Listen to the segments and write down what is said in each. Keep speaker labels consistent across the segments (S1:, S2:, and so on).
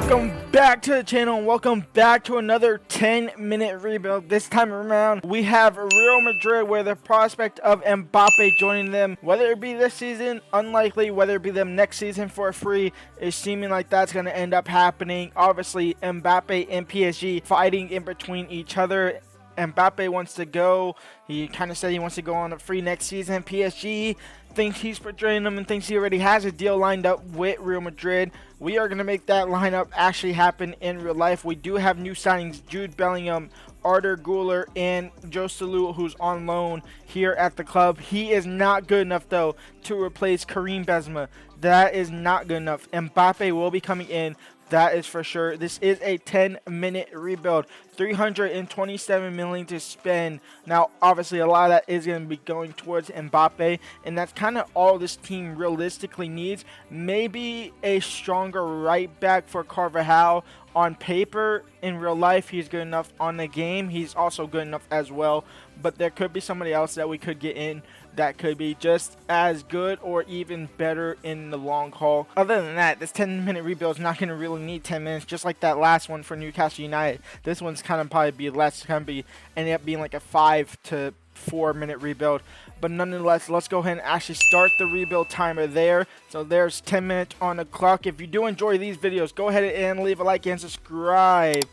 S1: Welcome back to the channel and welcome back to another 10-minute rebuild. This time around we have Real Madrid with the prospect of Mbappe joining them. Whether it be this season, unlikely. Whether it be them next season for free, is seeming like that's going to end up happening. Obviously Mbappe and PSG fighting in between each other. Mbappe wants to go. He kind of said he wants to go on a free next season. PSG thinks he's portraying them and thinks he already has a deal lined up with Real Madrid. We are going to make that lineup actually happen in real life. We do have new signings: Jude Bellingham, Arthur Güler, and Joselu, who's on loan here at the club. He is not good enough, though, to replace Karim Benzema. That is not good enough. Mbappe will be coming in. That is for sure. This is a 10-minute rebuild. 327 million to spend. Now, obviously, a lot of that is going to be going towards Mbappe, and that's kind of all this team realistically needs. Maybe a stronger right back for Carvajal. On paper, in real life, he's good enough. On the game, he's also good enough as well. But there could be somebody else that we could get in that could be just as good or even better in the long haul. Other than that, this 10-minute rebuild is not going to really need 10 minutes, just like that last one for Newcastle United. This one's kind of probably be less, end up being like a 5 to 4 minute rebuild. But nonetheless, let's go ahead and actually start the rebuild timer there. So there's 10 minutes on the clock. If you do enjoy these videos, go ahead and leave a like and subscribe.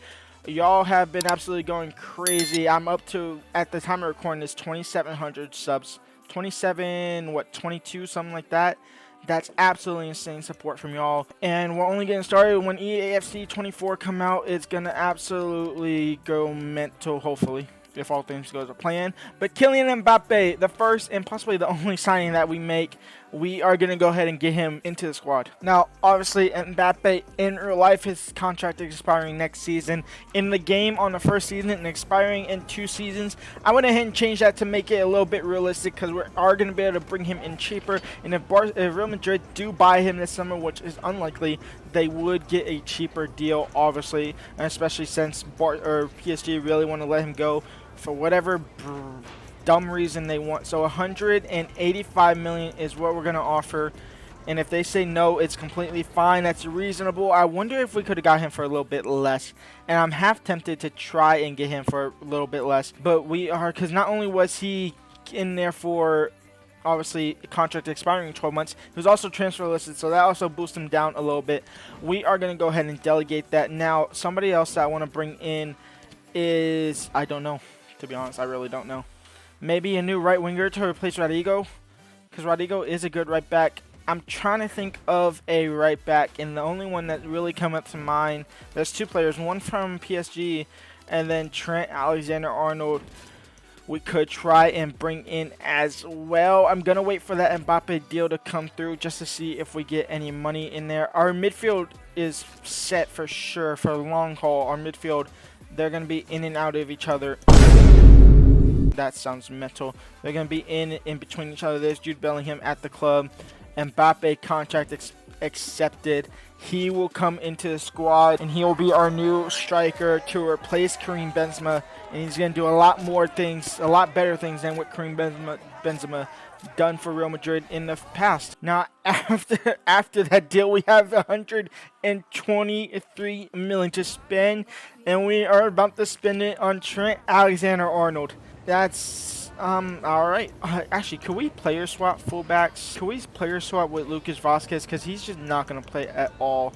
S1: Y'all have been absolutely going crazy. I'm up to, at the time of recording this, 2,700 subs. 22, something like that. That's absolutely insane support from y'all. And we're only getting started. When EAFC 24 come out, it's gonna absolutely go mental, hopefully, if all things go to plan. But Kylian Mbappe, the first and possibly the only signing that we make, we are going to go ahead and get him into the squad. Now, obviously, Mbappe, in real life, his contract is expiring next season. In the game, on the first season, and expiring in 2 seasons. I went ahead and changed that to make it a little bit realistic, because we are going to be able to bring him in cheaper. And if Real Madrid do buy him this summer, which is unlikely, they would get a cheaper deal, obviously. And especially since PSG really want to let him go for whatever dumb reason they want. So 185 million is what we're going to offer, and if they say no, it's completely fine. That's reasonable. I wonder if we could have got him for a little bit less, and I'm half tempted to try and get him for a little bit less. But we are, because not only was he in there for obviously contract expiring in 12 months, he was also transfer listed, so that also boosts him down a little bit. We are going to go ahead and delegate that. Now, somebody else that I want to bring in is, I don't know, to be honest. I really don't know. Maybe a new right winger to replace Rodrigo, because Rodrigo is a good right back. I'm trying to think of a right back, and the only one that really come up to mind, there's 2 players, one from PSG and then Trent Alexander-Arnold. We could try and bring in as well. I'm going to wait for that Mbappe deal to come through just to see if we get any money in there. Our midfield is set for sure for the long haul. Our midfield, they're going to be in and out of each other. That sounds mental. They're going to be in between each other. There's Jude Bellingham at the club. Mbappe contract accepted. He will come into the squad, and he will be our new striker to replace Karim Benzema. And he's going to do a lot more things, a lot better things than what Karim Benzema done for Real Madrid in the past. Now, after that deal, we have 123 million to spend, and we are about to spend it on Trent Alexander-Arnold. That's all right. Actually, could we player swap fullbacks? Could we player swap with Lucas Vazquez, because he's just not going to play at all,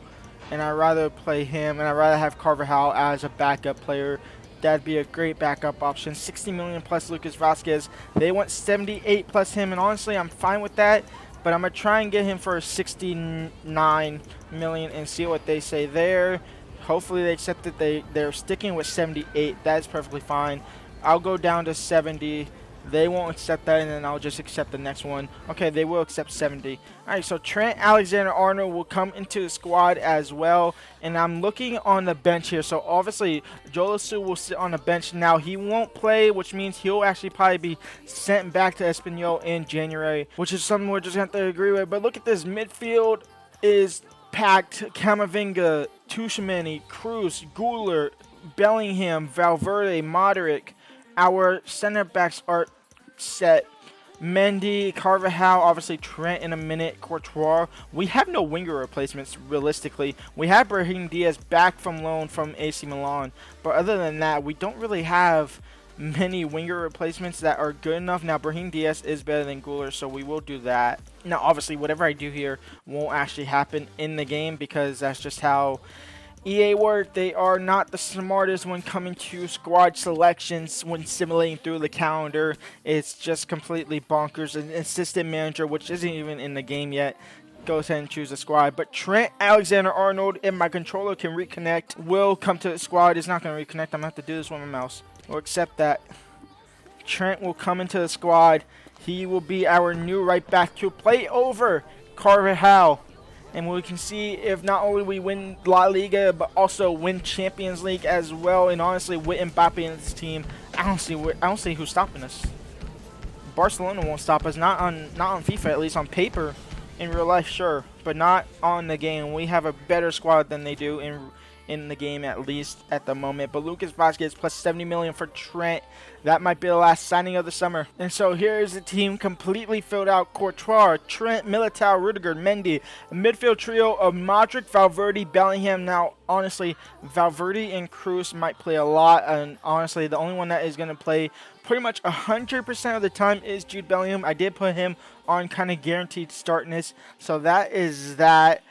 S1: and I'd rather play him, and I'd rather have Carvajal as a backup player. That'd be a great backup option. 60 million plus Lucas Vazquez. They want 78 plus him, and honestly, I'm fine with that. But I'm gonna try and get him for 69 million and see what they say there. Hopefully, they accept it. They're sticking with 78. That's perfectly fine. I'll go down to 70. They won't accept that, and then I'll just accept the next one. Okay, they will accept 70. All right, so Trent Alexander-Arnold will come into the squad as well, and I'm looking on the bench here. So obviously, Joselu will sit on the bench. Now, he won't play, which means he'll actually probably be sent back to Espanyol in January, which is something we're just going to have to agree with. But look at this. Midfield is packed. Camavinga, Tchouaméni, Cruz, Güler, Bellingham, Valverde, Modric. Our center backs are set. Mendy, Carvajal, obviously Trent in a minute, Courtois. We have no winger replacements realistically. We have Brahim Diaz back from loan from AC Milan, but other than that, we don't really have many winger replacements that are good enough. Now, Brahim Diaz is better than Guler, so we will do that. Now, obviously, whatever I do here won't actually happen in the game because that's just how EA work. They are not the smartest when coming to squad selections when simulating through the calendar. It's just completely bonkers. An assistant manager, which isn't even in the game yet, goes ahead and choose a squad. But Trent Alexander-Arnold, if my controller can reconnect, will come to the squad. It's not going to reconnect. I'm going to have to do this with my mouse. We'll accept that. Trent will come into the squad. He will be our new right back to play over Carvajal. And we can see if not only we win La Liga, but also win Champions League as well. And honestly, with Mbappe in this team, I don't see who's stopping us. Barcelona won't stop us. Not on FIFA, at least on paper. In real life, sure, but not on the game. We have a better squad than they do in the game, at least at the moment. But Lucas Vazquez plus 70 million for Trent. That might be the last signing of the summer. And so here is the team completely filled out. Courtois, Trent, Militao, Rudiger, Mendy. A midfield trio of Modric, Valverde, Bellingham. Now, honestly, Valverde and Cruz might play a lot. And honestly, the only one that is going to play pretty much 100% of the time is Jude Bellingham. I did put him on kind of guaranteed startness. So that is that.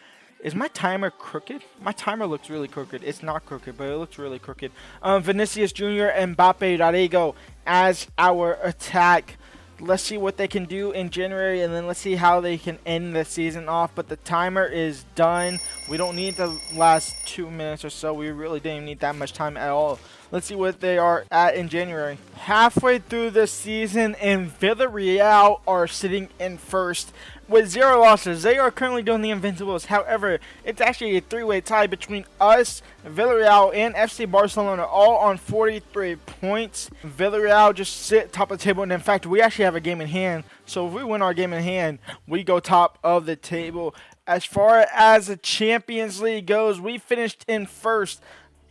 S1: Is my timer crooked? My timer looks really crooked. It's not crooked, but it looks really crooked. Vinicius Jr. and Mbappe, Rodrigo as our attack. Let's see what they can do in January, and then let's see how they can end the season off. But the timer is done. We don't need the last 2 minutes or so. We really didn't need that much time at all. Let's see what they are at in January. Halfway through the season, and Villarreal are sitting in first with 0 losses. They are currently doing the Invincibles. However, it's actually a 3-way tie between us, Villarreal, and FC Barcelona, all on 43 points. Villarreal just sit top of the table, and in fact, we actually have a game in hand. So if we win our game in hand, we go top of the table. As far as the Champions League goes, we finished in first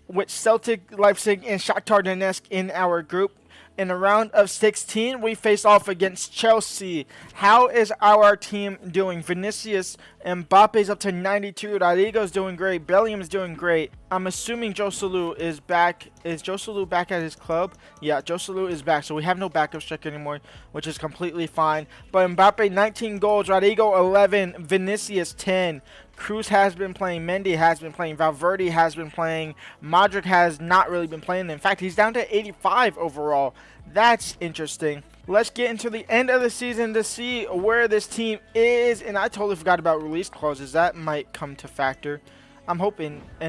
S1: with Celtic, Leipzig, and Shakhtar Donetsk in our group. In the round of 16, we face off against Chelsea. How is our team doing? Vinicius, Mbappe's up to 92. Rodrigo's doing great. Bellingham's doing great. I'm assuming Joselu is back. Is Joselu back at his club? Yeah, Joselu is back. So we have no backup striker anymore, which is completely fine. But Mbappe, 19 goals. Rodrigo, 11. Vinicius, 10. Cruz has been playing. Mendy has been playing. Valverde has been playing. Modric has not really been playing. In fact, he's down to 85 overall. That's interesting. Let's get into the end of the season to see where this team is. And I totally forgot about release clauses. That might come to factor. I'm hoping did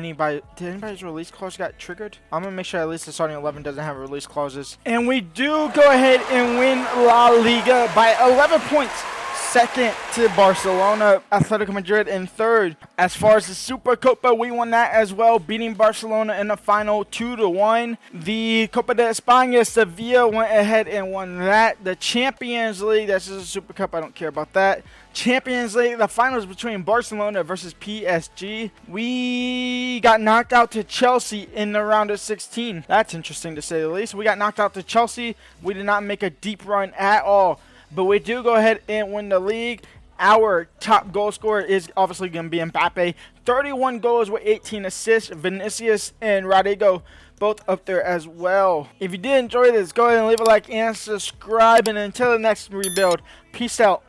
S1: anybody's release clause got triggered? I'm going to make sure at least the starting 11 doesn't have release clauses. And we do go ahead and win La Liga by 11 points. Second to Barcelona, Atletico Madrid in third. As far as the Supercopa, we won that as well, beating Barcelona in the final 2-1. The Copa de España, Sevilla went ahead and won that. The Champions League, that's just a Supercup, I don't care about that. Champions League, the finals between Barcelona versus PSG. We got knocked out to Chelsea in the round of 16. That's interesting to say the least. We got knocked out to Chelsea. We did not make a deep run at all. But we do go ahead and win the league. Our top goal scorer is obviously going to be Mbappe. 31 goals with 18 assists. Vinicius and Rodrigo both up there as well. If you did enjoy this, go ahead and leave a like and subscribe. And until the next rebuild, peace out.